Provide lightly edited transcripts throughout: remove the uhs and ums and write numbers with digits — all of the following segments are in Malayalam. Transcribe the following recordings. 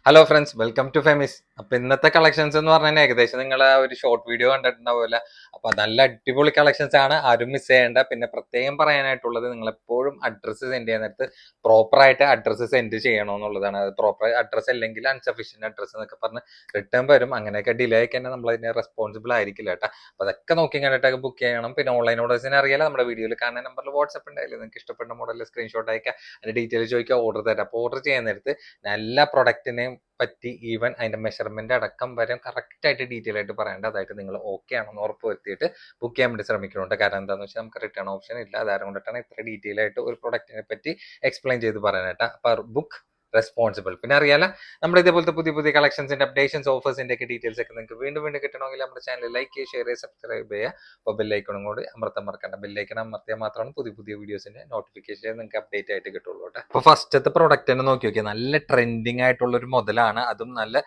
ഹലോ ഫ്രണ്ട്സ്, വെൽക്കം ടു ഫെമിസ്. അപ്പൊ ഇന്നത്തെ കളക്ഷൻസ് എന്ന് പറഞ്ഞാൽ ഏകദേശം നിങ്ങൾ ആ ഒരു ഷോർട്ട് വീഡിയോ കണ്ടിട്ടുണ്ടാവില്ല. അപ്പൊ നല്ല അടിപൊളി കളക്ഷൻസ് ആണ്, ആരും മിസ് ചെയ്യേണ്ട. പിന്നെ പ്രത്യേകം പറയാനായിട്ടുള്ളത്, നിങ്ങൾ എപ്പോഴും അഡ്രസ്സ് സെൻഡ് ചെയ്യുന്ന നേരത്ത് പ്രോപ്പർ ആയിട്ട് അഡ്രസ്സ് സെൻഡ് ചെയ്യണമെന്നുള്ളതാണ്. അത് പ്രോപ്പർ അഡ്രസ്സ് അല്ലെങ്കിൽ അൺസഫിഷ്യന്റ് അഡ്രസ്സ് എന്നൊക്കെ പറഞ്ഞ് റിട്ടേൺ വരും. അങ്ങനെയൊക്കെ ഡിലേ ആയി കഴിഞ്ഞാൽ നമ്മൾ അതിന് റെസ്പോൺസിബിൾ ആയിരിക്കില്ല കേട്ടോ. അപ്പൊ അതൊക്കെ നോക്കി കണ്ടിട്ടൊക്കെ ബുക്ക് ചെയ്യണം. പിന്നെ ഓൺലൈൻ ഓർഡേഴ്സിന് അറിയാലോ, നമ്മുടെ വീഡിയോയിൽ കാണുന്ന നമ്പറിൽ വാട്സ്ആപ്പ് ഉണ്ടായില്ലേ, നിങ്ങൾക്ക് ഇഷ്ടപ്പെട്ട മോഡലിൽ സ്ക്രീൻഷോട്ട് അയക്കുക, അതിന്റെ ഡീറ്റെയിൽ ചോദിക്കുക, ഓർഡർ തരാം. അപ്പോൾ ഓർഡർ ചെയ്യുന്ന നേരത്ത് നല്ല പ്രൊഡക്റ്റിനെയും പറ്റി ഈവൻ അതിന്റെ മെഷർമെന്റ് അടക്കം വരെ കറക്റ്റ് ആയിട്ട് ഡീറ്റെയിൽ ആയിട്ട് പറയേണ്ടതായിട്ട് നിങ്ങൾ ഓക്കെ ആണെന്ന് ഉറപ്പ് വരുത്തിയിട്ട് ബുക്ക് ചെയ്യാൻ വേണ്ടി ശ്രമിക്കുന്നുണ്ട്. കാരണം എന്താണെന്ന് വെച്ചാൽ നമുക്ക് റിട്ടേൺ ഓപ്ഷൻ ഇല്ല. അതാരം കൊണ്ടിട്ടാണ് ഇത്ര ഡീറ്റെയിൽ ആയിട്ട് ഒരു പ്രൊഡക്റ്റിനെ പറ്റി എക്സ്പ്ലെയിൻ ചെയ്ത് പറയാനായിട്ട്. അപ്പൊ ബുക്ക് റെസ്പോൺസിബിൾ. പിന്നെ അറിയാലോ, നമ്മുടെ ഇതേപോലത്തെ പുതിയ പുതിയ കളക്ഷൻസിന്റെ അപ്ഡേഷൻസ്, ഓഫേഴ്സിന്റെ ഒക്കെ ഡീറ്റെയിൽസ് ഒക്കെ നിങ്ങൾക്ക് വീണ്ടും വീണ്ടും കിട്ടണമെങ്കിൽ നമ്മുടെ ചാനൽ ലൈക്ക് ചെയ്യുക, ഷെയർ ചെയ്യുക, സബ്സ്ക്രൈബ് ചെയ്യുക. അപ്പോൾ ബെല്ലൈക്കണും കൂടി അമർത്താൻ മറക്കണ്ട. ബെല്ലൈക്കൺ അമർത്തിയാൽ മാത്രമാണ് പുതിയ പുതിയ വീഡിയോസിന്റെ നോട്ടിഫിക്കേഷൻ നിങ്ങൾക്ക് അപ്ഡേറ്റ് ആയിട്ട് കിട്ടുള്ളൂ കേട്ടോ. അപ്പോൾ ഫസ്റ്റത്തെ പ്രൊഡക്റ്റ് തന്നെ നോക്കി നോക്കിയാൽ നല്ല ട്രെൻഡിങ് ആയിട്ടുള്ള ഒരു മുതലാണ്. അതും നല്ല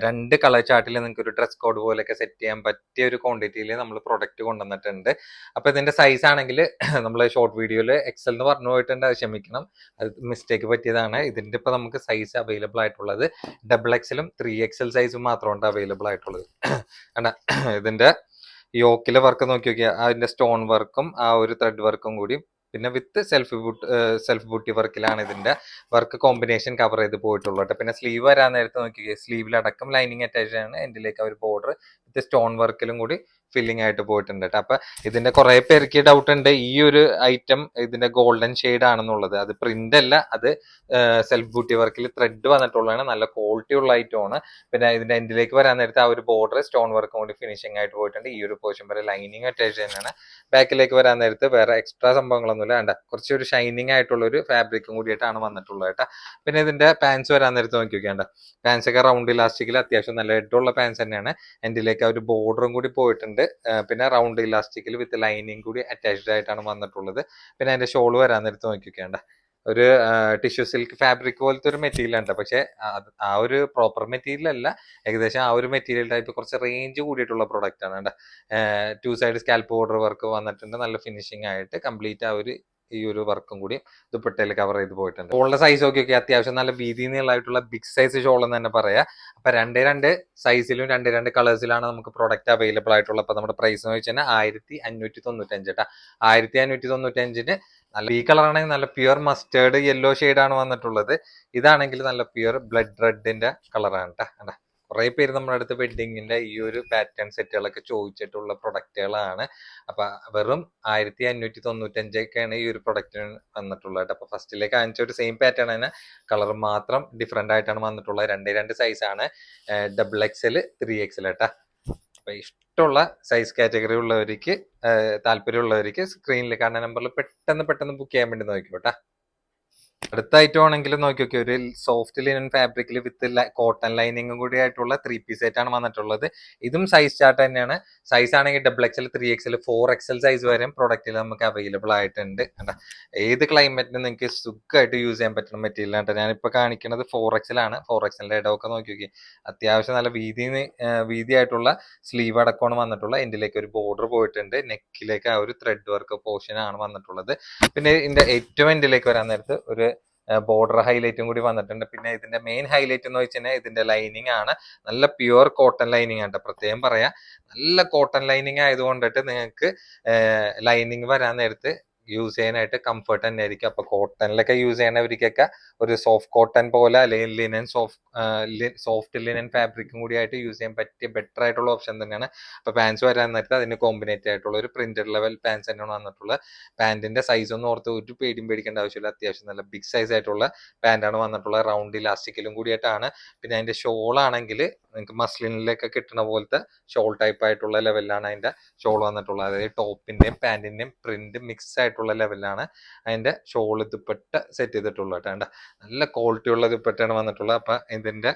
രണ്ട് കളർ ചാർട്ടിൽ നിങ്ങൾക്ക് ഒരു ഡ്രസ് കോഡ് പോലെയൊക്കെ സെറ്റ് ചെയ്യാൻ പറ്റിയ ഒരു ക്വാണ്ടിറ്റിയിൽ നമ്മൾ പ്രൊഡക്റ്റ് കൊണ്ടുവന്നിട്ടുണ്ട്. അപ്പൊ ഇതിന്റെ സൈസ് ആണെങ്കിൽ നമ്മൾ ഷോർട്ട് വീഡിയോയിൽ എക്സൽ എന്ന് പറഞ്ഞു പോയിട്ടുണ്ട്, അത് ക്ഷമിക്കണം, അത് മിസ്റ്റേക്ക് പറ്റിയതാണ്. ഇതിന്റെ ഇപ്പൊ നമുക്ക് സൈസ് അവൈലബിൾ ആയിട്ടുള്ളത് XXL 3XL സൈസും മാത്രമാണ് അവൈലബിൾ ആയിട്ടുള്ളത്. ഇതിന്റെ യോക്കിലെ വർക്ക് നോക്കി നോക്കിയാൽ അതിന്റെ സ്റ്റോൺ വർക്കും ആ ഒരു ത്രെഡ് വർക്കും കൂടി പിന്നെ വിത്ത് സെൽഫ് ബൂട്ടി വർക്കിലാണ് ഇതിന്റെ വർക്ക് കോമ്പിനേഷൻ കവർ ചെയ്ത് പോയിട്ടുള്ളൂ കേട്ടോ. പിന്നെ സ്ലീവ് വരാൻ നേരത്തെ നോക്കിയേ, സ്ലീവിലടക്കം ലൈനിങ് അറ്റാച്ച് ആണ്. എൻഡിലേക്ക് ഒരു ബോർഡർ വിത്ത് സ്റ്റോൺ വർക്കിലും കൂടി ഫില്ലിംഗ് ആയിട്ട് പോയിട്ടുണ്ട് കേട്ടോ. അപ്പൊ ഇതിന്റെ കുറെ പേർക്ക് ഡൗട്ട് ഉണ്ട്, ഈ ഒരു ഐറ്റം ഇതിന്റെ ഗോൾഡൻ ഷെയ്ഡ് ആണെന്നുള്ളത്. അത് പ്രിന്റ് അല്ല, അത് സെൽഫ് ബൂട്ടി വർക്കിൽ ത്രെഡ് വന്നിട്ടുള്ളതാണ്. നല്ല ക്വാളിറ്റി ഉള്ള ഐറ്റം ആണ്. പിന്നെ ഇതിന്റെ എൻഡിലേക്ക് വരാൻ നേരത്തെ ആ ഒരു ബോർഡർ സ്റ്റോൺ വർക്കും കൂടി ഫിനിഷിംഗ് ആയിട്ട് പോയിട്ടുണ്ട്. ഈ ഒരു പോർഷൻ വരെ ലൈനിങ് അറ്റാച്ച് തന്നെയാണ്. ബാക്കിലേക്ക് വരാൻ നേരത്ത് വേറെ എക്സ്ട്രാ സംഭവങ്ങളൊന്നുമില്ല. വേണ്ട, കുറച്ചൊരു ഷൈനിങ് ആയിട്ടുള്ള ഒരു ഫാബ്രിക്കും കൂടിയിട്ടാണ് വന്നിട്ടുള്ളത് കേട്ടോ. പിന്നെ ഇതിന്റെ പാൻസ് വരാൻ നേരത്ത് നോക്കി നോക്കിയാണ്ട, പാൻസ് ഒക്കെ റൗണ്ട് ഇലാസ്റ്റിക്കിൽ അത്യാവശ്യം നല്ല ഹെഡുള്ള പാൻസ് തന്നെയാണ്. എൻഡിലേക്ക് ആ ഒരു ബോർഡറും കൂടി പോയിട്ടുണ്ട്. പിന്നെ റൗണ്ട് ഇലാസ്റ്റിക്കിൽ വിത്ത് ലൈനിങ് കൂടി അറ്റാച്ച്ഡ് ആയിട്ടാണ് വന്നിട്ടുള്ളത്. പിന്നെ അതിന്റെ ഷോൾ വരാൻ നേരത്ത് നോക്കി നോക്കിയാണ്ട, ഒരു ടിഷ്യൂ സിൽക്ക് ഫാബ്രിക് പോലത്തെ ഒരു മെറ്റീരിയൽ ഉണ്ട്. പക്ഷെ ആ ഒരു പ്രോപ്പർ മെറ്റീരിയൽ അല്ല, ഏകദേശം ആ ഒരു മെറ്റീരിയൽ ടൈപ്പ് കുറച്ച് റേഞ്ച് കൂടിയിട്ടുള്ള പ്രൊഡക്റ്റ് ആണ്. 2 സൈഡ് സ്കാൽപ്പ് ബോർഡർ വർക്ക് വന്നിട്ടുണ്ട്. നല്ല ഫിനിഷിംഗ് ആയിട്ട് കംപ്ലീറ്റ് ആ ഒരു ഈ ഒരു വർക്കും കൂടി ദുപ്പട്ടയിൽ കവർ ചെയ്ത് പോയിട്ടുണ്ട്. ഷോളിന്റെ സൈസ് ഒക്കെ അത്യാവശ്യം നല്ല വീതി നീളമായിട്ടുള്ള ബിഗ് സൈസ് ഷോൾ എന്ന് തന്നെ പറയാം. അപ്പൊ രണ്ട് സൈസിലും രണ്ട് കളേഴ്സിലാണ് നമുക്ക് പ്രോഡക്റ്റ് അവൈലബിൾ ആയിട്ടുള്ളത്. അപ്പൊ നമ്മുടെ പ്രൈസ് എന്ന് വെച്ചാൽ 1595 കേട്ടോ. 1595 നല്ല ഈ കളറാണെങ്കിൽ നല്ല പ്യുവർ മസ്റ്റേർഡ് യെല്ലോ ആണ് വന്നിട്ടുള്ളത്. ഇതാണെങ്കിൽ നല്ല പ്യുവർ ബ്ലഡ് റെഡിന്റെ കളറാണ് കേട്ടോ. കുറെ പേര് നമ്മുടെ അടുത്ത് വെഡിങ്ങിന്റെ ഈ ഒരു പാറ്റേൺ സെറ്റുകളൊക്കെ ചോദിച്ചിട്ടുള്ള പ്രൊഡക്റ്റുകളാണ്. അപ്പൊ വെറും 1595 ഈ ഒരു പ്രൊഡക്റ്റിന് വന്നിട്ടുള്ളത്. അപ്പൊ ഫസ്റ്റിലേക്ക് കാണിച്ച ഒരു സെയിം പാറ്റേൺ തന്നെ, കളർ മാത്രം ഡിഫറെന്റ് ആയിട്ടാണ് വന്നിട്ടുള്ളത്. രണ്ട് സൈസാണ്, XXL 3XL കേട്ടാ. അപ്പൊ ഇഷ്ടമുള്ള സൈസ് കാറ്റഗറി ഉള്ളവർക്ക്, താല്പര്യമുള്ളവർക്ക് സ്ക്രീനിൽ കാണുന്ന നമ്പറിൽ പെട്ടെന്ന് ബുക്ക് ചെയ്യാൻ വേണ്ടി നോക്കിക്കോട്ടെ. അടുത്ത ഐറ്റം ആണെങ്കിൽ നോക്കി നോക്കി, ഒരു സോഫ്റ്റ് ലിനൻ ഫാബ്രിക്കിൽ വിത്ത് കോട്ടൺ ലൈനിങ്ങും കൂടി ആയിട്ടുള്ള 3 പീസ് സെറ്റ് ആണ് വന്നിട്ടുള്ളത്. ഇതും സൈസ് ചാർട്ട് തന്നെയാണ്. സൈസ് ആണെങ്കിൽ XXL 3XL 4XL സൈസ് വരെയും പ്രൊഡക്റ്റിൽ നമുക്ക് അവൈലബിൾ ആയിട്ടുണ്ട്. ഏത് ക്ലൈമറ്റിനും നിങ്ങൾക്ക് സുഖമായിട്ട് യൂസ് ചെയ്യാൻ പറ്റുന്ന മെറ്റീരിയൽ ആണ്. ഞാനിപ്പോ കാണിക്കുന്നത് 4XL ആണ്. 4XL ഇടമൊക്കെ നോക്കി നോക്കി, അത്യാവശ്യം നല്ല വീതിയായിട്ടുള്ള സ്ലീവ് അടക്കമാണ് വന്നിട്ടുള്ളത്. എൻഡിലേക്ക് ഒരു ബോർഡർ പോയിട്ടുണ്ട്. നെക്കിലേക്ക് ആ ഒരു ത്രെഡ് വർക്ക് പോർഷൻ ആണ് വന്നിട്ടുള്ളത്. പിന്നെ ഇതിന്റെ ഏറ്റവും എൻഡിലേക്ക് വരാൻ നേരത്ത് ഒരു ബോർഡർ ഹൈലൈറ്റും കൂടി വന്നിട്ടുണ്ട്. പിന്നെ ഇതിന്റെ മെയിൻ ഹൈലൈറ്റ് എന്ന് വെച്ചാൽ ഇതിന്റെ ലൈനിങ് ആണ്. നല്ല പ്യുവർ കോട്ടൺ ലൈനിങ് ആണ്. പ്രത്യേകം പറയാം, നല്ല കോട്ടൺ ലൈനിങ് ആയതുകൊണ്ടിട്ട് നിങ്ങൾക്ക് ലൈനിങ് വരാൻ നേരത്ത് യൂസ് ചെയ്യാനായിട്ട് കംഫർട്ട് തന്നെ ആയിരിക്കും. അപ്പൊ കോട്ടണിലൊക്കെ യൂസ് ചെയ്യണവർക്കൊക്കെ ഒരു സോഫ്റ്റ് കോട്ടൺ പോലെ അല്ലെങ്കിൽ സോഫ്റ്റ് ലിനൻ ഫാബ്രിക്കും കൂടി ആയിട്ട് യൂസ് ചെയ്യാൻ പറ്റിയ ബെറ്റർ ആയിട്ടുള്ള ഓപ്ഷൻ തന്നെയാണ്. അപ്പൊ പാൻസ് വരാൻ നേരത്തെ അതിന് കോമ്പിനേറ്റ് ആയിട്ടുള്ള ഒരു പ്രിന്റഡ് ലെവൽ പാൻസ് തന്നെയാണ് വന്നിട്ടുള്ളത്. പാന്റിന്റെ സൈസ് ഒന്നും ഓർത്ത് ഒരു പേടിക്കേണ്ട ആവശ്യമില്ല. അത്യാവശ്യം നല്ല ബിഗ് സൈസ് ആയിട്ടുള്ള പാന്റാണ് വന്നിട്ടുള്ളത്. റൗണ്ട് ഇലാസ്റ്റിക്കിലും കൂടിയിട്ടാണ്. പിന്നെ അതിന്റെ ഷോൾ ആണെങ്കിൽ നിങ്ങൾക്ക് മസ്ലിനിലൊക്കെ കിട്ടുന്ന പോലത്തെ ഷോൾ ടൈപ്പ് ആയിട്ടുള്ള ലെവലിലാണ് അതിന്റെ ഷോൾ വന്നിട്ടുള്ളത്. അതായത് ടോപ്പിന്റെയും പാന്റിന്റെയും പ്രിന്റ് മിക്സ് ആയിട്ടുള്ള ലെവലിലാണ് അതിന്റെ ഷോൾ ദുപ്പട്ട സെറ്റ് ചെയ്തിട്ടുള്ളത് കേട്ടോ. നല്ല ക്വാളിറ്റി ഉള്ള ദുപ്പട്ടയാണ് വന്നിട്ടുള്ളത്. അപ്പൊ ഇതിന്റെ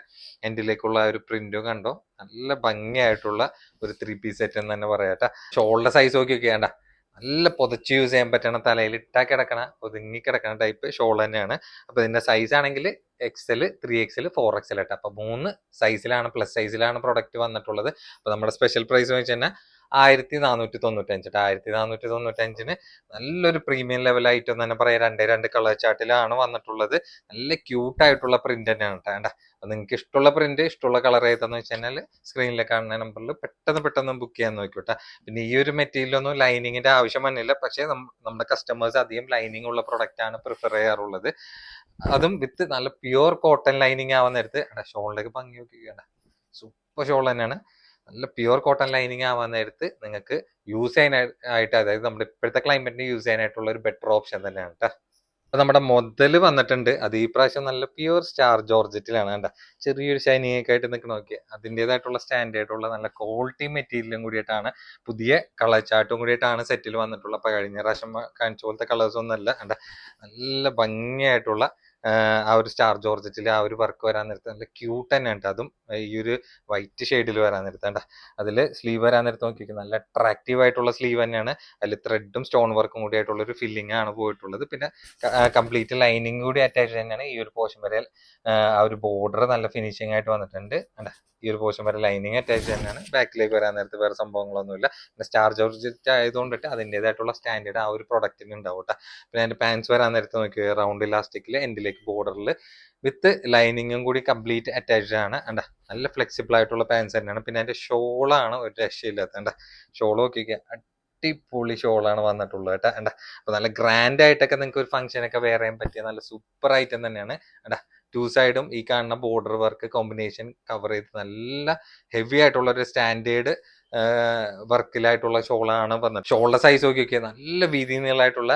എൻഡിലേക്കുള്ള ഒരു പ്രിന്റും കണ്ടോ, നല്ല ഭംഗിയായിട്ടുള്ള ഒരു 3 പീസ് സെറ്റ് എന്ന് തന്നെ പറയാം. ഷോളിന്റെ സൈസ് നോക്കി നോക്കിയാണ്ട, നല്ല പുതച്ച് യൂസ് ചെയ്യാൻ പറ്റണ, തലയിൽ ഇട്ടാ കിടക്കണ, ഒതുങ്ങി കിടക്കണ ടൈപ്പ് ഷോൾ തന്നെയാണ്. അപ്പൊ ഇതിന്റെ സൈസ് ആണെങ്കിൽ XL 3XL 4XL കേട്ടോ. അപ്പൊ 3 സൈസിലാണ്, പ്ലസ് സൈസിലാണ് പ്രൊഡക്റ്റ് വന്നിട്ടുള്ളത്. അപ്പൊ നമ്മുടെ സ്പെഷ്യൽ പ്രൈസ് എന്ന് വെച്ച് കഴിഞ്ഞാൽ 1495. 1495 നല്ലൊരു പ്രീമിയം ലെവൽ ഐറ്റം തന്നെ പറയാം. രണ്ട് കളർ ചാർട്ടിലാണ് വന്നിട്ടുള്ളത്. നല്ല ക്യൂട്ട് ആയിട്ടുള്ള പ്രിന്റ് തന്നെയാണ് കേട്ടോ. അപ്പൊ നിങ്ങൾക്ക് ഇഷ്ടമുള്ള പ്രിന്റ്, ഇഷ്ടമുള്ള കളർ ഏതാന്ന് വെച്ച് കഴിഞ്ഞാൽ സ്ക്രീനിൽ കാണുന്ന നമ്പറിൽ പെട്ടെന്ന് ബുക്ക് ചെയ്യാൻ നോക്കിയോട്ടെ. പിന്നെ ഈ ഒരു മെറ്റീരിയലൊന്നും ലൈനിങ്ങിന്റെ ആവശ്യം വന്നില്ല, പക്ഷേ നമ്മുടെ കസ്റ്റമേഴ്സ് അധികം ലൈനിങ് ഉള്ള പ്രൊഡക്റ്റ് ആണ് പ്രിഫർ ചെയ്യാറുള്ളത്. അതും വിത്ത് നല്ല പ്യുവർ കോട്ടൺ ലൈനിങ് ആവാൻ നേരത്ത് ഷോളിലേക്ക് ഭംഗി നോക്കിക്കേണ്ട, സൂപ്പർ ഷോൾ തന്നെയാണ്. നല്ല പ്യുവർ കോട്ടൺ ലൈനിങ് ആവാൻ നേരത്ത് നിങ്ങൾക്ക് യൂസ് ചെയ്യാനായിട്ട്, അതായത് നമ്മുടെ ഇപ്പോഴത്തെ ക്ലൈമറ്റിന് യൂസ് ചെയ്യാനായിട്ടുള്ള ഒരു ബെറ്റർ ഓപ്ഷൻ തന്നെയാണ് കേട്ടോ. അപ്പൊ നമ്മുടെ മുതല് വന്നിട്ടുണ്ട്. അത് ഈ പ്രാവശ്യം നല്ല പ്യുവർ സ്റ്റാർ ജോർജറ്റിലാണ് കണ്ട, ചെറിയൊരു ഷൈനിങ് ഒക്കെ ആയിട്ട് നിൽക്കണ നോക്കിയ അതിൻ്റെതായിട്ടുള്ള സ്റ്റാൻഡേർഡുള്ള നല്ല ക്വാളിറ്റി മെറ്റീരിയലും കൂടിയിട്ടാണ്, പുതിയ കളർ ചാർട്ടും കൂടിയിട്ടാണ് സെറ്റിൽ വന്നിട്ടുള്ളത്. അപ്പൊ കഴിഞ്ഞ പ്രാവശ്യം കാണിച്ച പോലത്തെ കളേഴ്സ് ഒന്നല്ല കണ്ട, നല്ല ഭംഗിയായിട്ടുള്ള ആ ഒരു സ്റ്റാർ ജോർജറ്റിൽ ആ ഒരു വർക്ക് വരാൻ നേരത്ത് നല്ല ക്യൂട്ട് തന്നെയാണ്. അതും ഈ ഒരു വൈറ്റ് ഷെയ്ഡിൽ വരാൻ നേരത്ത് കണ്ട, അതിൽ സ്ലീവ് വരാൻ നേരത്ത് നോക്കിയിരിക്കും നല്ല അട്രാക്റ്റീവ് ആയിട്ടുള്ള സ്ലീവ് തന്നെയാണ്. അതിൽ ത്രെഡും സ്റ്റോൺ വർക്കും കൂടി ആയിട്ടുള്ള ഒരു ഫില്ലിംഗ് ആണ് പോയിട്ടുള്ളത്. പിന്നെ കംപ്ലീറ്റ് ലൈനിങ് കൂടി അറ്റാച്ച് തന്നെയാണ്. ഈ ഒരു പോർഷൻ വരെ ആ ഒരു ബോർഡർ നല്ല ഫിനിഷിംഗ് ആയിട്ട് വന്നിട്ടുണ്ട്. ഈ ഒരു പോർഷൻ വരെ ലൈനിങ് അറ്റാച്ച് തന്നെയാണ്. ബാക്കിലേക്ക് വരാൻ നേരത്ത് വേറെ സംഭവങ്ങളൊന്നുമില്ല. പിന്നെ സ്റ്റാർ ജോർജറ്റ് ആയതുകൊണ്ടിട്ട് അതിൻ്റെതായിട്ടുള്ള സ്റ്റാൻഡേർഡ് ആ ഒരു പ്രൊഡക്റ്റിന് ഉണ്ടാവും കേട്ടോ. പിന്നെ അതിന്റെ പാൻസ് വരാൻ നേരത്ത് നോക്കി റൗണ്ട് ഇലാസ്റ്റിക്കിൽ എൻഡിലേക്ക് ബോർഡറിൽ വിത്ത് ലൈനിങ്ങും കൂടി കംപ്ലീറ്റ് അറ്റാച്ച്ഡ് ആണ്. നല്ല ഫ്ലെക്സിബിൾ ആയിട്ടുള്ള പാൻസ് തന്നെയാണ്. പിന്നെ അതിന്റെ ഷോളാണ് ഒരു രക്ഷയില്ലാത്ത ഷോൾ നോക്കിക്കുക, അടിപൊളി ഷോളാണ് വന്നിട്ടുള്ളത് കേട്ടോ. അപ്പൊ നല്ല ഗ്രാൻഡ് ആയിട്ടൊക്കെ നിങ്ങൾക്ക് ഒരു ഫംഗ്ഷൻ ഒക്കെ വെയർ ചെയ്യാൻ പറ്റിയ നല്ല സൂപ്പർ ഐറ്റം തന്നെയാണ്. ടു സൈഡും ഈ കാണുന്ന ബോർഡർ വർക്ക് കോമ്പിനേഷൻ കവർ ചെയ്ത് നല്ല ഹെവി ആയിട്ടുള്ള ഒരു സ്റ്റാൻഡേർഡ് വർക്കിലായിട്ടുള്ള ഷോളാണ് വന്നത്. ഷോളിന്റെ സൈസ് നോക്കി നല്ല വീതി നീളമായിട്ടുള്ള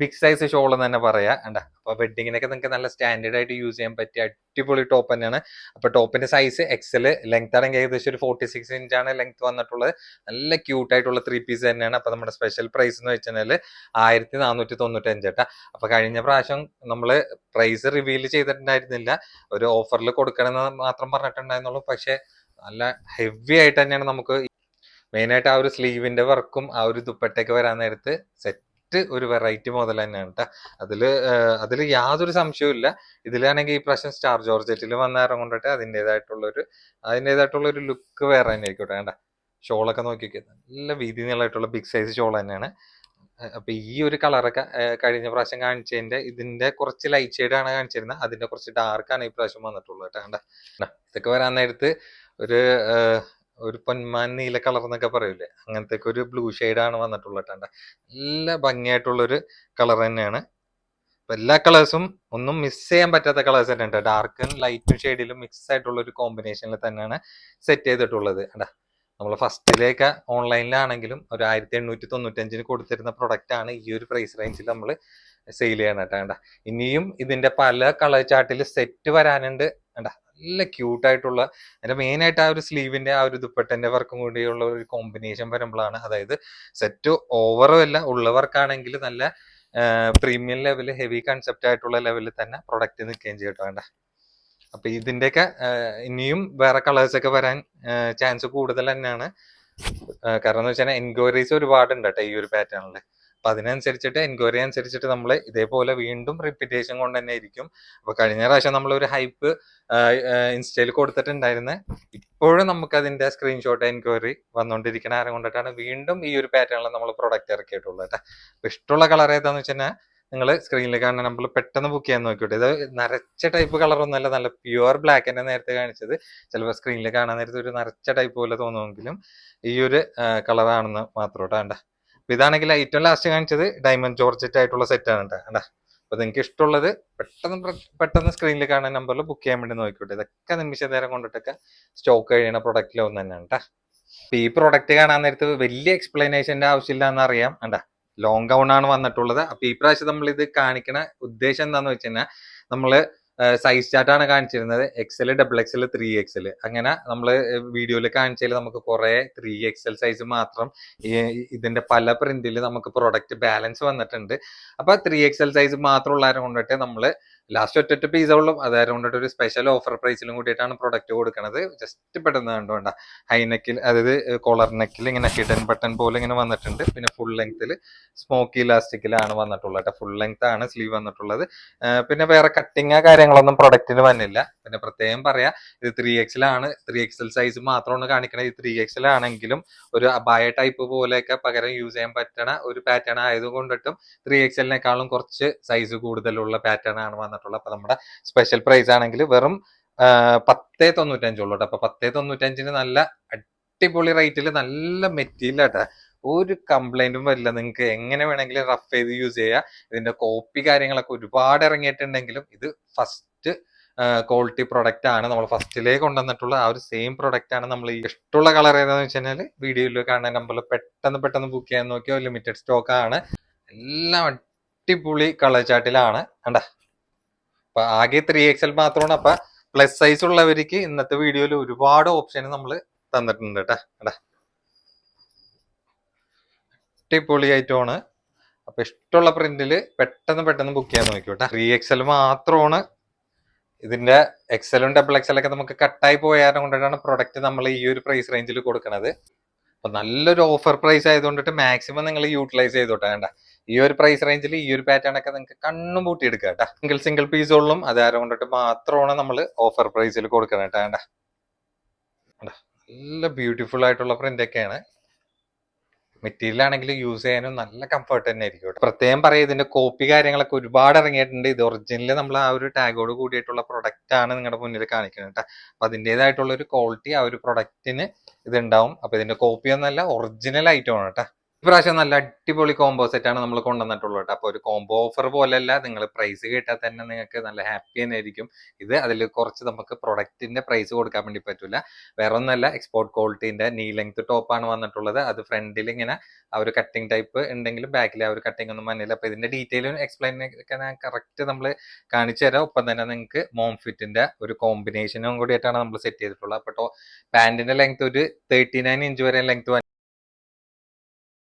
ബിഗ് സൈസ് ഷോൾ എന്ന് തന്നെ പറയാ. അപ്പൊ വെഡിങ്ങിനൊക്കെ നിങ്ങൾക്ക് നല്ല സ്റ്റാൻഡേർഡ് ആയിട്ട് യൂസ് ചെയ്യാൻ പറ്റിയ അടിപൊളി ടോപ്പ് തന്നെയാണ്. അപ്പൊ ടോപ്പിന്റെ സൈസ് എക്സൽ, ലെങ്ത് ആണെങ്കിൽ ഏകദേശം ഒരു 46 ഇഞ്ച് ആണ് ലെങ്ത് വന്നിട്ടുള്ളത്. നല്ല ക്യൂട്ട് ആയിട്ടുള്ള 3 പീസ് തന്നെയാണ്. അപ്പൊ നമ്മുടെ സ്പെഷ്യൽ പ്രൈസ് എന്ന് വെച്ചാൽ 1495 കേട്ടാ. അപ്പൊ കഴിഞ്ഞ പ്രാവശ്യം നമ്മള് പ്രൈസ് റിവീൽ ചെയ്തിട്ടുണ്ടായിരുന്നില്ല, ഒരു ഓഫറിൽ കൊടുക്കണമെന്ന് മാത്രം പറഞ്ഞിട്ടുണ്ടായിരുന്നുള്ളൂ. പക്ഷെ നല്ല ഹെവി ആയിട്ട് തന്നെയാണ് നമുക്ക് മെയിൻ ആയിട്ട് ആ ഒരു സ്ലീവിന്റെ വർക്കും ആ ഒരു ദുപ്പട്ടയൊക്കെ വരാൻ നേരത്ത് സെറ്റ് ഒരു വെറൈറ്റി മോഡൽ തന്നെയാണ് കേട്ടോ. അതിൽ യാതൊരു സംശയവും ഇല്ല. ഇതിലാണെങ്കിൽ ഈ പ്രാവശ്യം സ്റ്റാർ ജോർജറ്റിൽ വന്ന ഇറങ്ങൊണ്ടിട്ട് അതിൻ്റെതായിട്ടുള്ള ഒരു ലുക്ക് വേറെ തന്നെ ആയിരിക്കട്ടെ. വേണ്ട ഷോളൊക്കെ നോക്കിയൊക്കെ നല്ല വീതി നീളമായിട്ടുള്ള ബിഗ് സൈസ് ഷോൾ തന്നെയാണ്. അപ്പൊ ഈ ഒരു കളറൊക്കെ കഴിഞ്ഞ പ്രാവശ്യം കാണിച്ചതിന്റെ ഇതിന്റെ കുറച്ച് ലൈറ്റ് ഷെയ്ഡ് ആണ് കാണിച്ചിരുന്നത്, അതിന്റെ കുറച്ച് ഡാർക്കാണ് ഈ പ്രാവശ്യം വന്നിട്ടുള്ളത് കേട്ടോ. ഇതൊക്കെ വരാൻ നേരത്ത് ഒരു ഒരു പൊന്മാൻ നീല കളർ എന്നൊക്കെ പറയൂലേ, അങ്ങനത്തെ ഒരു ബ്ലൂ ആണ് വന്നിട്ടുള്ളത് കേട്ടോ. നല്ല ഭംഗിയായിട്ടുള്ളൊരു കളർ തന്നെയാണ്. അപ്പൊ എല്ലാ കളേഴ്സും ഒന്നും മിസ് ചെയ്യാൻ പറ്റാത്ത കളേഴ്സ് തന്നെ ഉണ്ട്. ഡാർക്കും ലൈറ്റും ഷെയ്ഡിലും മിക്സ് ആയിട്ടുള്ള ഒരു കോമ്പിനേഷനിൽ തന്നെയാണ് സെറ്റ് ചെയ്തിട്ടുള്ളത്. നമ്മൾ ഫസ്റ്റിലേക്ക് ഓൺലൈനിലാണെങ്കിലും ഒരു 1895 കൊടുത്തിരുന്ന പ്രൊഡക്റ്റ് ആണ് ഈ ഒരു പ്രൈസ് റേഞ്ചിൽ നമ്മൾ സെയിൽ ചെയ്യണം. ഇനിയും ഇതിന്റെ പല കളർ ചാർട്ടിൽ സെറ്റ് വരാനുണ്ട്. നല്ല ക്യൂട്ടായിട്ടുള്ള, അതിന്റെ മെയിൻ ആയിട്ട് ആ ഒരു സ്ലീവിന്റെ ആ ഒരു ദുപ്പട്ടന്റെ വർക്കും കൂടിയുള്ള ഒരു കോമ്പിനേഷൻ വരുമ്പോഴാണ്, അതായത് സെറ്റ് ഓവറും അല്ല, ഉള്ള വർക്കാണെങ്കിൽ നല്ല പ്രീമിയം ലെവല് ഹെവി കൺസെപ്റ്റ് ആയിട്ടുള്ള ലെവലിൽ തന്നെ പ്രൊഡക്റ്റ് നിൽക്കുകയും ചെയ്യട്ടോ. അപ്പൊ ഇതിന്റെയൊക്കെ ഇനിയും വേറെ കളേഴ്സ് ഒക്കെ വരാൻ ചാൻസ് കൂടുതൽ തന്നെയാണ്. കാരണം എന്ന് വെച്ചാൽ എൻക്വയറീസ് ഒരുപാടുണ്ട് കേട്ടോ ഈ ഒരു പാറ്റേണിൽ. അപ്പൊ അതിനനുസരിച്ചിട്ട് എൻക്വയറി അനുസരിച്ചിട്ട് നമ്മൾ ഇതേപോലെ വീണ്ടും റിപ്പീറ്റേഷൻ കൊണ്ട് തന്നെ ആയിരിക്കും. അപ്പൊ കഴിഞ്ഞ പ്രാവശ്യം നമ്മൾ ഒരു ഹൈപ്പ് ഇൻസ്റ്റയിൽ കൊടുത്തിട്ടുണ്ടായിരുന്നു. ഇപ്പോഴും നമുക്ക് അതിന്റെ സ്ക്രീൻഷോട്ട് എൻക്വയറി വന്നുകൊണ്ടിരിക്കുന്ന ആരം കൊണ്ടിട്ടാണ് വീണ്ടും ഈ ഒരു പാറ്റേണിൽ നമ്മൾ പ്രൊഡക്റ്റ് ഇറക്കിയിട്ടുള്ളത് കേട്ടോ. അപ്പൊ ഇഷ്ടമുള്ള കളർ ഏതാന്ന് വെച്ചാൽ നിങ്ങൾ സ്ക്രീനിൽ കാണുന്ന നമ്പറിൽ പെട്ടെന്ന് ബുക്ക് ചെയ്യാൻ നോക്കിയോട്ടെ. ഇത് നരച്ച ടൈപ്പ് കളർ ഒന്നല്ല, നല്ല പ്യുവർ ബ്ലാക്ക് തന്നെ നേരത്തെ കാണിച്ചത്. ചിലപ്പോൾ സ്ക്രീനിൽ കാണാൻ നേരത്തെ ഒരു നരച്ച ടൈപ്പ് പോലെ തോന്നുമെങ്കിലും ഈ ഒരു കളറാണെന്ന് മാത്രം കേട്ടോ. അപ്പൊ ഇതാണെങ്കിൽ ഏറ്റവും ലാസ്റ്റ് കാണിച്ചത് ഡയമണ്ട് ജോർജറ്റ് ആയിട്ടുള്ള സെറ്റ് ആണ് കേട്ടോ. അപ്പൊ നിങ്ങൾക്ക് ഇഷ്ടമുള്ളത് പെട്ടെന്ന് സ്ക്രീനിൽ കാണുന്ന നമ്പറിൽ ബുക്ക് ചെയ്യാൻ വേണ്ടി നോക്കിക്കോട്ടെ. ഇതൊക്കെ നിമിഷ നേരം കൊണ്ടിട്ടൊക്കെ സ്റ്റോക്ക് കഴിയുന്ന പ്രൊഡക്റ്റിൽ ഒന്ന് തന്നെയാണ് കേട്ടോ. അപ്പൊ ഈ പ്രൊഡക്റ്റ് കാണാൻ നേരത്ത് വലിയ എക്സ്പ്ലനേഷന്റെ ആവശ്യമില്ല എന്നറിയാം. ലോങ് ഗൗൺ ആണ് വന്നിട്ടുള്ളത്. അപ്പൊ ഈ പ്രാവശ്യം നമ്മൾ ഇത് കാണിക്കണ ഉദ്ദേശം എന്താന്ന് വെച്ച് കഴിഞ്ഞാൽ, നമ്മള് സൈസ് ചാർട്ടാണ് കാണിച്ചിരുന്നത്, XL, XXL, 3XL. അങ്ങനെ നമ്മള് വീഡിയോയിൽ കാണിച്ചതിൽ നമുക്ക് കുറെ 3XL സൈസ് മാത്രം ഇതിന്റെ പല പ്രിന്റിൽ നമുക്ക് പ്രൊഡക്റ്റ് ബാലൻസ് വന്നിട്ടുണ്ട്. അപ്പൊ 3XL സൈസ് മാത്രം ഉള്ളവരെ കൊണ്ടിട്ട് നമ്മള് ലാസ്റ്റ് ഒറ്റ പീസ ഉള്ളൂ. അതായത് കൊണ്ടിട്ട് ഒരു സ്പെഷ്യൽ ഓഫർ പ്രൈസിലും കൂടിയിട്ടാണ് പ്രൊഡക്റ്റ് കൊടുക്കുന്നത്. ജസ്റ്റ് പെട്ടെന്ന് കണ്ടുകൊണ്ട ഹൈനെക്കിൽ, അതായത് കോളർ നെക്കിൽ ഇങ്ങനെ ഹിഡൻ ബട്ടൺ പോലെ ഇങ്ങനെ വന്നിട്ടുണ്ട്. പിന്നെ ഫുൾ ലെങ്ത്തിൽ സ്മോക്കി ഇലാസ്റ്റിക്കിലാണ് വന്നിട്ടുള്ളത്. ഫുൾ ലെങ്ത് ആണ് സ്ലീവ് വന്നിട്ടുള്ളത്. പിന്നെ വേറെ കട്ടിങ് കാര്യങ്ങളൊന്നും പ്രൊഡക്റ്റിന് വന്നില്ല. പിന്നെ പ്രത്യേകം പറയാ, ഇത് 3XL ആണ്. 3XL സൈസ് മാത്രമാണ് കാണിക്കുന്നത്. ഈ 3XL ആണെങ്കിലും ഒരു അബായ ടൈപ്പ് പോലെയൊക്കെ പകരം യൂസ് ചെയ്യാൻ പറ്റണ ഒരു പാറ്റേൺ ആയതുകൊണ്ടിട്ടും 3XL കുറച്ച് സൈസ് കൂടുതലുള്ള പാറ്റേൺ ആണ് വന്നിട്ടുള്ളത്. അപ്പൊ നമ്മുടെ സ്പെഷ്യൽ പ്രൈസ് ആണെങ്കിൽ വെറും 10.95 അപ്പൊ 10.95 നല്ല അടിപൊളി റേറ്റിൽ നല്ല മെറ്റീരിയൽ ആട്ടാ. ഒരു കംപ്ലൈന്റും വരില്ല. നിങ്ങൾക്ക് എങ്ങനെ വേണമെങ്കിലും റഫ് ചെയ്ത് യൂസ് ചെയ്യാം. ഇതിന്റെ കോപ്പി കാര്യങ്ങളൊക്കെ ഒരുപാട് ഇറങ്ങിയിട്ടുണ്ടെങ്കിലും ഇത് ഫസ്റ്റ് ക്വാളിറ്റി പ്രൊഡക്റ്റ് ആണ്. നമ്മൾ ഫസ്റ്റിലേ കൊണ്ടുവന്നിട്ടുള്ള ആ ഒരു സെയിം പ്രൊഡക്റ്റ് ആണ്. നമ്മൾ ഇഷ്ടമുള്ള കളർ ഏതാന്ന് വെച്ച് കഴിഞ്ഞാൽ വീഡിയോയിൽ കാണുന്ന നമ്പറിൽ പെട്ടെന്ന് ബുക്ക് ചെയ്യാൻ നോക്കിയോ. ലിമിറ്റഡ് സ്റ്റോക്ക് ആണ്. എല്ലാം അടിപൊളി കളർ ചാർട്ടിലാണ്. കണ്ട, അപ്പൊ ആകെ 3XL മാത്രമാണ്. അപ്പൊ പ്ലസ് സൈസ് ഉള്ളവർക്ക് ഇന്നത്തെ വീഡിയോയിൽ ഒരുപാട് ഓപ്ഷൻ നമ്മൾ തന്നിട്ടുണ്ട് കേട്ടാ. അടിപൊളി ആയിട്ടാണ്. അപ്പൊ ഇഷ്ടമുള്ള പ്രിന്റിൽ പെട്ടെന്ന് ബുക്ക് ചെയ്യാൻ നോക്കിയോട്ടെ. 3XL മാത്രമാണ്. ഇതിന്റെ XL-ഉം XXL ഒക്കെ നമുക്ക് കട്ടായി പോയാൽ കൊണ്ടിട്ടാണ് പ്രൊഡക്റ്റ് നമ്മൾ ഈ ഒരു പ്രൈസ് റേഞ്ചിൽ കൊടുക്കുന്നത്. അപ്പൊ നല്ലൊരു ഓഫർ പ്രൈസ് ആയതുകൊണ്ടിട്ട് മാക്സിമം നിങ്ങൾ യൂട്ടിലൈസ് ചെയ്തോട്ടെ. വേണ്ട, ഈ ഒരു പ്രൈസ് റേഞ്ചിൽ ഈ ഒരു പാറ്റേൺ ഒക്കെ നിങ്ങൾക്ക് കണ്ണും പൂട്ടി എടുക്കുക കേട്ടാ. സിംഗിൾ പീസുകളിലും അതാരം കൊണ്ടിട്ട് മാത്രമാണ് നമ്മൾ ഓഫർ പ്രൈസിൽ കൊടുക്കുന്നത് കേട്ടാ. വേണ്ട, നല്ല ബ്യൂട്ടിഫുൾ ആയിട്ടുള്ള പ്രിന്റ് ഒക്കെയാണ്. മെറ്റീരിയൽ ആണെങ്കിൽ യൂസ് ചെയ്യാനും നല്ല കംഫർട്ട് തന്നെ ആയിരിക്കും. പ്രത്യേകം പറയാം, ഇതിന്റെ കോപ്പി കാര്യങ്ങളൊക്കെ ഒരുപാട് ഇറങ്ങിയിട്ടുണ്ട്. ഇത് ഒറിജിനൽ നമ്മൾ ആ ഒരു ടാഗോട് കൂടിയിട്ടുള്ള പ്രൊഡക്റ്റ് ആണ് നിങ്ങളുടെ മുന്നിൽ കാണിക്കുന്നത് കേട്ടോ. അപ്പൊ അതിൻ്റെതായിട്ടുള്ള ഒരു ക്വാളിറ്റി ആ ഒരു പ്രൊഡക്റ്റിന് ഇത് ഉണ്ടാവും. അപ്പൊ ഇതിന്റെ കോപ്പി ഒന്നല്ല, ഒറിജിനൽ ഐറ്റം ആണ് കേട്ടോ. ഇപ്രാവശ്യം നല്ല അടിപൊളി കോംബോ സെറ്റ് ആണ് നമ്മൾ കൊണ്ടുവന്നിട്ടുള്ളത് കേട്ടോ. അപ്പൊ ഒരു കോംബോ ഓഫർ പോലെയല്ല, നിങ്ങൾ പ്രൈസ് കേട്ടാൽ തന്നെ നിങ്ങൾക്ക് നല്ല ഹാപ്പി തന്നെ ആയിരിക്കും. ഇത് അതിൽ കുറച്ച് നമുക്ക് പ്രൊഡക്റ്റിന്റെ പ്രൈസ് കൊടുക്കാൻ വേണ്ടി പറ്റില്ല. വേറെ ഒന്നല്ല, എക്സ്പോർട്ട് ക്വാളിറ്റിന്റെ നീ ലെങ്ത് ടോപ്പാണ് വന്നിട്ടുള്ളത്. അത് ഫ്രണ്ടിൽ ഇങ്ങനെ ആ ഒരു കട്ടിങ് ടൈപ്പ് ഉണ്ടെങ്കിലും ബാക്കിൽ ആ ഒരു കട്ടിങ് ഒന്നും വന്നില്ല. അപ്പൊ ഇതിന്റെ ഡീറ്റെയിലും എക്സ്പ്ലെയിൻ ഞാൻ കറക്റ്റ് നമ്മൾ കാണിച്ചു തരാം. ഒപ്പം തന്നെ നിങ്ങൾക്ക് മോം ഫിറ്റിന്റെ ഒരു കോമ്പിനേഷനും കൂടിയിട്ടാണ് നമ്മൾ സെറ്റ് ചെയ്തിട്ടുള്ളത്. അപ്പൊ പാന്റിന്റെ ലെങ്ത് ഒരു 39 ഇഞ്ച് വരെ ലെങ്ത്.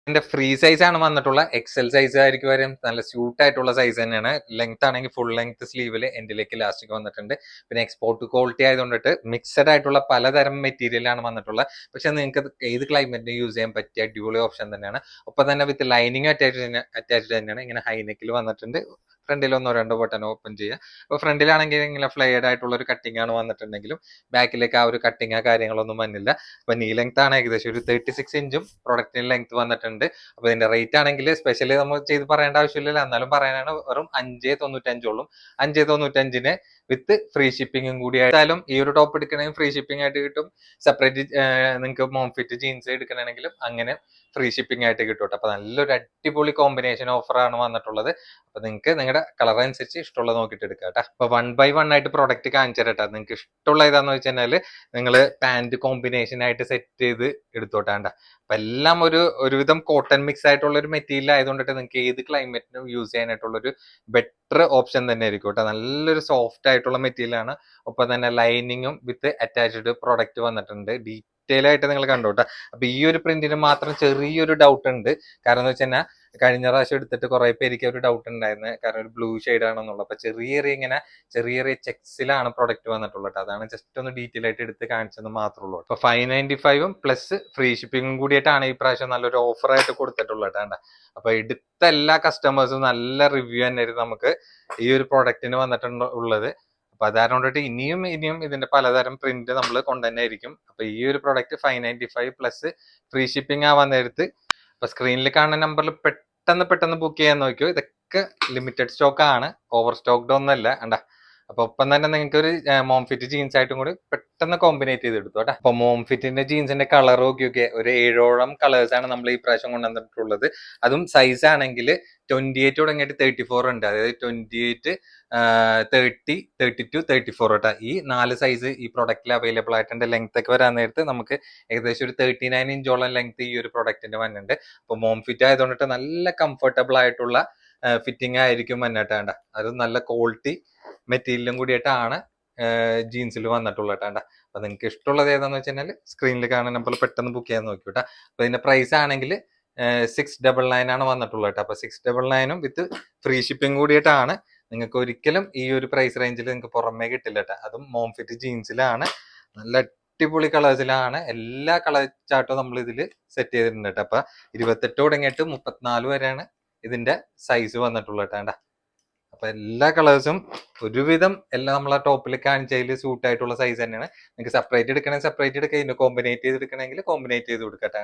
ഇതിന്റെ ഫ്രീ സൈസ് ആണ് വന്നിട്ടുള്ള. XL സൈസ് ആയിരിക്കും വരും. നല്ല സ്യൂട്ട് ആയിട്ടുള്ള സൈസ് തന്നെയാണ്. ലെങ്ത് ആണെങ്കിൽ ഫുൾ ലെങ്ത് സ്ലീവില് എൻഡിലേക്ക് ലാസ്റ്റിക് വന്നിട്ടുണ്ട്. പിന്നെ എക്സ്പോർട്ട് ക്വാളിറ്റി ആയതുകൊണ്ടിട്ട് മിക്സഡ് ആയിട്ടുള്ള പലതരം മെറ്റീരിയലാണ് വന്നിട്ടുള്ളത്. പക്ഷെ നിങ്ങൾക്ക് ഏത് ക്ലൈമറ്റിന് യൂസ് ചെയ്യാൻ പറ്റിയ അടിപൊളി ഓപ്ഷൻ തന്നെയാണ്. ഒപ്പം തന്നെ വിത്ത് ലൈനിങ് അറ്റാച്ച്ഡ് തന്നെയാണ്. ഇങ്ങനെ ഹൈനെക്കിൽ വന്നിട്ടുണ്ട്. ഫ്രണ്ടിൽ 1-2 ബട്ടൺ ഓപ്പൺ ചെയ്യുക. അപ്പോൾ ഫ്രണ്ടിലാണെങ്കിൽ ഇങ്ങനെ ഫ്ലെയർഡ് ആയിട്ടുള്ള ഒരു കട്ടിംഗ് ആണ് വന്നിട്ടുണ്ടെങ്കിലും ബാക്കിലേക്ക് ആ ഒരു കട്ടിങ്ങോ കാര്യങ്ങളൊന്നും വന്നില്ല. അപ്പൊ നീ ലെങ്ത് ആണ് ഏകദേശം ഒരു 36 ഇഞ്ചും പ്രൊഡക്റ്റിന് ലെങ്ത് വന്നിട്ടുണ്ട്. അപ്പൊ ഇതിന്റെ റേറ്റ് ആണെങ്കിൽ സ്പെഷ്യലി നമ്മൾ ചെയ്ത് പറയേണ്ട ആവശ്യമില്ല, എന്നാലും പറയാനാണ്. വെറും 5.95 5.95 വിത്ത് ഫ്രീ ഷിപ്പിംഗും കൂടി ആയിട്ടാലും ഈ ഒരു ടോപ്പ് എടുക്കണമെങ്കിൽ ഫ്രീ ഷിപ്പിംഗ് ആയിട്ട് കിട്ടും. സെപ്പറേറ്റ് നിങ്ങൾക്ക് മോം ഫിറ്റ് ജീൻസ് എടുക്കണമെങ്കിലും അങ്ങനെ ഫ്രീ ഷിപ്പിംഗ് ആയിട്ട് കിട്ടും. അപ്പൊ നല്ലൊരു അടിപൊളി കോമ്പിനേഷൻ ഓഫർ ആണ് വന്നിട്ടുള്ളത്. അപ്പൊ നിങ്ങൾക്ക് നിങ്ങളുടെ കളർ അനുസരിച്ച് ഇഷ്ടമുള്ളത് നോക്കിയിട്ട് എടുക്കാം കേട്ടോ. അപ്പൊ 1 by 1 ആയിട്ട് പ്രൊഡക്റ്റ് കാണിച്ചു തരട്ടെ. നിങ്ങൾക്ക് ഇഷ്ടമുള്ള ഏതാന്ന് വെച്ച് കഴിഞ്ഞാല് നിങ്ങൾ പാന്റ് കോമ്പിനേഷൻ ആയിട്ട് സെറ്റ് ചെയ്ത് എടുത്തോട്ടാണ്ട. അപ്പൊ എല്ലാം ഒരുവിധം കോട്ടൺ മിക്സ് ആയിട്ടുള്ള ഒരു മെറ്റീരിയൽ ആയതുകൊണ്ടിട്ട് നിങ്ങൾക്ക് ഏത് ക്ലൈമറ്റിനും യൂസ് ചെയ്യാനായിട്ടുള്ള ഒരു ബെറ്റർ ഓപ്ഷൻ തന്നെ ആയിരിക്കും കേട്ടോ. നല്ലൊരു സോഫ്റ്റ് ആയിട്ടുള്ള മെറ്റീരിയൽ ആണ്. ഒപ്പം തന്നെ ലൈനിങ്ങും വിത്ത് അറ്റാച്ച്ഡ് പ്രൊഡക്റ്റ് വന്നിട്ടുണ്ട്. ഡീറ്റെയിൽ ആയിട്ട് നിങ്ങൾ കണ്ടോട്ടെ. അപ്പൊ ഈ ഒരു പ്രിന്റിന് മാത്രം ചെറിയൊരു ഡൗട്ട് ഉണ്ട്. കാരണം എന്ന് വെച്ച് കഴിഞ്ഞാൽ കഴിഞ്ഞ പ്രാവശ്യം എടുത്തിട്ട് കുറെ പേർക്ക് ഒരു ഡൗട്ട് ഉണ്ടായിരുന്നു. കാരണം ഒരു ബ്ലൂ ഷെയ്ഡ് ആണെന്നുള്ളത്. അപ്പൊ ചെറിയ ചെക്സിലാണ് പ്രൊഡക്റ്റ് വന്നിട്ടുള്ളത്. അതാണ് ജസ്റ്റ് ഒന്ന് ഡീറ്റെയിൽ ആയിട്ട് എടുത്ത് കാണിച്ചത് മാത്രമേ ഉള്ളൂ. അപ്പൊ 595 പ്ലസ് ഫ്രീ ഷിപ്പിംഗും കൂടിയിട്ടാണ് ഈ പ്രാവശ്യം നല്ലൊരു ഓഫർ ആയിട്ട് കൊടുത്തിട്ടുള്ളത് കേട്ടോ. അപ്പൊ എടുത്ത എല്ലാ കസ്റ്റമേഴ്സും നല്ല റിവ്യൂ തന്നെയായിരുന്നു നമുക്ക് ഈ ഒരു പ്രൊഡക്റ്റിന് വന്നിട്ടുള്ളത്. അപ്പൊ അതുകൊണ്ടിട്ട് ഇനിയും ഇതിന്റെ പലതരം പ്രിന്റ് നമ്മൾ കൊണ്ടുതന്നെയായിരിക്കും. അപ്പൊ ഈ ഒരു പ്രൊഡക്റ്റ് 595 പ്ലസ് ഫ്രീ ഷിപ്പിംഗ് ആവാൻ നേരത്ത് അപ്പൊ സ്ക്രീനിൽ കാണുന്ന നമ്പറിൽ പെട്ടെന്ന് ബുക്ക് ചെയ്യാൻ നോക്കിയോ. ഇതൊക്കെ ലിമിറ്റഡ് സ്റ്റോക്ക് ആണ്, ഓവർ സ്റ്റോക്ക്ഡ് ഒന്നല്ല. കണ്ടാ. അപ്പൊ ഒപ്പം തന്നെ നിങ്ങൾക്ക് ഒരു മോം ഫിറ്റ് ജീൻസ് ആയിട്ടും കൂടി പെട്ടെന്ന് കോമ്പിനേറ്റ് ചെയ്ത് എടുത്തു കേട്ടോ. അപ്പൊ മോം ഫിറ്റിന്റെ ജീൻസിന്റെ കളർ നോക്കിയൊക്കെ ഒരു 7ഓളം കളേഴ്സ് ആണ് നമ്മൾ ഈ പ്രാവശ്യം കൊണ്ടുവന്നിട്ടുള്ളത്. അതും സൈസ് ആണെങ്കിൽ 28 തുടങ്ങിയിട്ട് 34 ഉണ്ട്. അതായത് 28, 30, 32, 34 കേട്ടോ. ഈ 4 സൈസ് ഈ പ്രൊഡക്റ്റിൽ അവൈലബിൾ ആയിട്ടുണ്ട്. ലെങ്ത് ഒക്കെ വരാൻ നേരത്ത് നമുക്ക് ഏകദേശം ഒരു 39 ഇഞ്ചോളം ലെങ്ത് ഈ ഒരു പ്രൊഡക്റ്റിന്റെ വന്നിട്ടുണ്ട്. അപ്പൊ മോം ഫിറ്റ് ആയതുകൊണ്ടിട്ട് നല്ല കംഫർട്ടബിൾ ആയിട്ടുള്ള ഫിറ്റിംഗ് ആയിരിക്കും വന്നിട്ടാണ്ട. അത് നല്ല ക്വാളിറ്റി മെറ്റീരിയലും കൂടിയിട്ടാണ് ജീൻസിൽ വന്നിട്ടുള്ളത് കേട്ടോ. അപ്പൊ നിങ്ങൾക്ക് ഇഷ്ടമുള്ളത് ഏതാന്ന് വെച്ച് കഴിഞ്ഞാൽ സ്ക്രീനിൽ കാണുന്ന നമ്പർ പെട്ടെന്ന് ബുക്ക് ചെയ്യാൻ നോക്കി കേട്ടോ. അപ്പൊ ഇതിന്റെ പ്രൈസ് ആണെങ്കിൽ 699 ആണ് വന്നിട്ടുള്ളത് കേട്ടോ. അപ്പൊ 699 വിത്ത് ഫ്രീ ഷിപ്പിംഗ് കൂടിയിട്ടാണ്. നിങ്ങൾക്ക് ഒരിക്കലും ഈ ഒരു പ്രൈസ് റേഞ്ചിൽ നിങ്ങൾക്ക് പുറമേ കിട്ടില്ല കേട്ടോ. അതും മോം ഫിറ്റ് ജീൻസിലാണ്. നല്ല അടിപൊളി കളേഴ്സിലാണ്. എല്ലാ കളർ ചാർട്ടും നമ്മൾ ഇതിൽ സെറ്റ് ചെയ്തിട്ടുണ്ട് കേട്ടോ. അപ്പൊ 28 തുടങ്ങിയിട്ട് 34 വരെയാണ് ഇതിന്റെ സൈസ് വന്നിട്ടുള്ളത് കേട്ടോ. അപ്പൊ എല്ലാ കളേഴ്സും ഒരുവിധം എല്ലാം നമ്മളെ ടോപ്പിൽ കാണിച്ചതിൽ സൂട്ട് ആയിട്ടുള്ള സൈസ് തന്നെയാണ്. നിങ്ങൾക്ക് സെപ്പറേറ്റ് എടുക്കണമെങ്കിൽ സെപ്പറേറ്റ് എടുക്കുക. കോമ്പിനേറ്റ് ചെയ്ത് എടുക്കണമെങ്കിൽ കോമ്പിനേറ്റ് ചെയ്ത് കൊടുക്കട്ടെ.